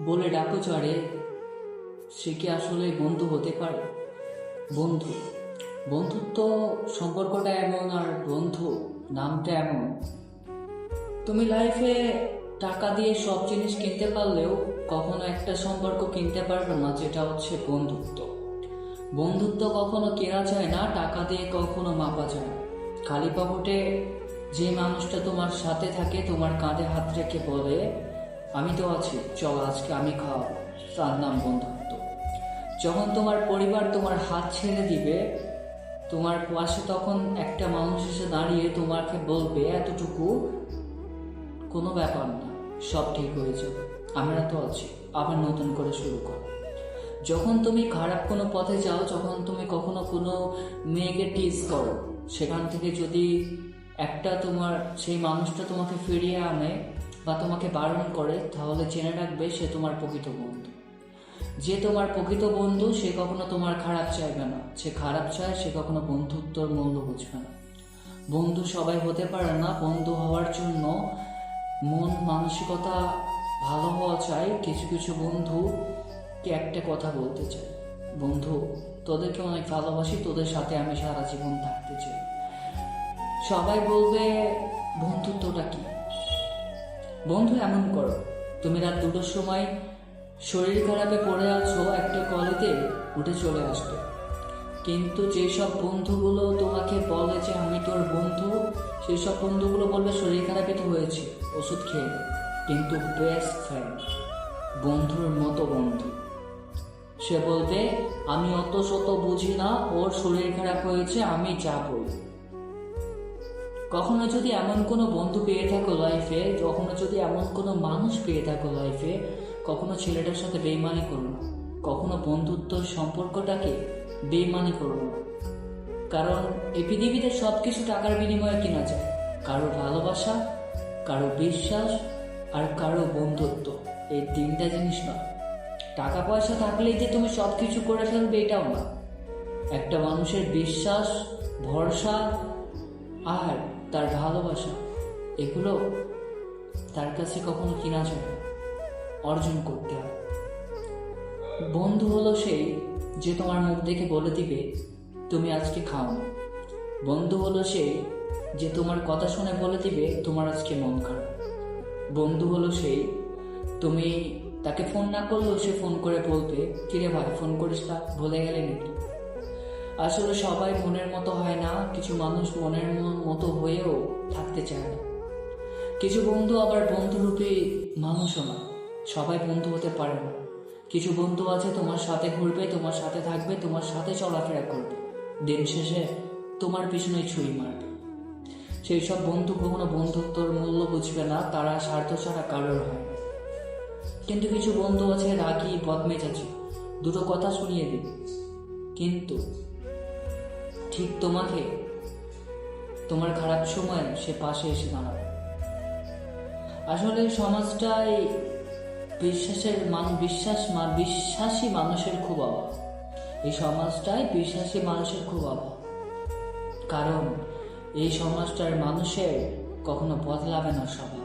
বলে ডাকো চড়ে, সে কি আসলে বন্ধু হতে পারে? বন্ধু, বন্ধুত্ব সম্পর্কটা এমন, আর বন্ধু নামটা এমন। তুমি লাইফে টাকা দিয়ে সব জিনিস কিনতে পারলেও কখনো একটা সম্পর্ক কিনতে পারবে না, যেটা হচ্ছে বন্ধুত্ব। বন্ধুত্ব কখনো কেনা যায় না, টাকা দিয়ে কখনো মাপা যায় না। খালি পকেটে যে মানুষটা তোমার সাথে থাকে, তোমার কাঁধে হাত রেখে বলে আমি তো আছি, চল আজকে আমি খাওয়াবো, তার নাম বন্ধুত্ব। যখন তোমার পরিবার তোমার হাত ছেড়ে দিবে, তোমার পাশে তখন একটা মানুষ এসে দাঁড়িয়ে তোমাকে বলবে এতটুকু কোনো ব্যাপার না, সব ঠিক হয়ে যাবে, আমরা তো আছি, আবার নতুন করে শুরু করো। যখন তুমি খারাপ কোনো পথে যাও, যখন তুমি কখনো কোনো মেয়েকে টিজ করো, সেখান থেকে যদি একটা তোমার সেই মানুষটা তোমাকে ফিরিয়ে আনে বা তোমাকে বারণ করে, তাহলে জেনে রাখবে সে তোমার প্রকৃত বন্ধু। যে তোমার প্রকৃত বন্ধু সে কখনো তোমার খারাপ চাইবে না, সে খারাপ চায়, সে কখনো বন্ধুত্বর মূল্য বুঝবে না। বন্ধু সবাই হতে পারে না, বন্ধু হওয়ার জন্য মন মানসিকতা ভালো হওয়া চাই। কিছু কিছু বন্ধুকে একটা কথা বলতে চাই, বন্ধু তোদেরকে অনেক ভালোবাসি, তোদের সাথে আমি সারা জীবন থাকতে চাই। সবাই বলবে বন্ধুত্বটা কি? বন্ধু এমন করো, তুমি রাত 2টোর সময় শরীর খারাপে পড়ে আছো, একটা কলেতে উঠে চলে আসবে। কিন্তু যেসব বন্ধুগুলো তোমাকে বলে যে আমি তোর বন্ধু, সেই সব বন্ধুগুলো বলবে শরীর খারাপই তো হয়েছে, ওষুধ খেয়ে নে। কিন্তু বেস্ট ফ্রেন্ড, বন্ধুর মতো বন্ধু, সে বলবে আমি অত শত বুঝি না, ওর শরীর খারাপ হয়েছে, আমি যাবই। কখনো যদি এমন কোনো বন্ধু পেয়ে থাকো লাইফে, কখনো যদি এমন কোনো মানুষ পেয়ে থাকো লাইফে, কখনো ছেলেটার সাথে বেইমানি করো না, কখনো বন্ধুত্ব সম্পর্কটাকে বেইমানি করো না। কারণ এই পৃথিবীতে সব কিছু টাকার বিনিময়ে কেনা যায়, কারো ভালোবাসা, কারো বিশ্বাস, আর কারো বন্ধুত্ব। এই 3টা জিনিস না। টাকা পয়সা থাকলেই যে তুমি সব কিছু করে ফেলবে এটাও না। একটা মানুষের বিশ্বাস, ভরসা আর তার ভালোবাসা, এগুলো তার কাছে কখনো কিনা যায় না, অর্জন করতে হয়। বন্ধু হলো সেই যে তোমার মুখ দেখে বলে দিবে তুমি আজকে খাও না। বন্ধু হলো সেই যে তোমার কথা শুনে বলে দিবে তোমার আজকে মন খারাপ। বন্ধু হলো সেই তুমি তাকে ফোন না করলেও সে ফোন করে বলবে কিরে ভাই ফোন করিস না, ভুলে গেলে নাকি। আসলে সবাই মনের মতো হয় না, কিছু মানুষ মনের মতো হয়েও থাকতে চায় না। কিছু বন্ধু আবার বন্ধুরূপী মানুষও না, সবাই বন্ধু হতে পারে না। কিছু বন্ধু আছে তোমার সাথে ঘুরবে, তোমার সাথে থাকবে, তোমার সাথে চলাফেরা করবে, দিন শেষে তোমার পিছনেই ছুরি মারবে। সেই সব বন্ধু কখনো বন্ধুত্বর মূল্য বুঝবে না, তারা স্বার্থ ছাড়া কারোর হয়। কিন্তু কিছু বন্ধু আছে রাগী, বদমেজাজি, দুটো কথা শুনিয়ে দিবে, কিন্তু ঠিক তোমাকে তোমার খারাপ সময় সে পাশে এসে দাঁড়াবে। আসলে সমাজটাই বিশ্বাসী মানুষের খুব অভাব। এই সমাজটায় বিশ্বাসী মানুষের খুব অভাব, কারণ এই সমাজটার মানুষের কখনো বদলাবে না স্বভাব।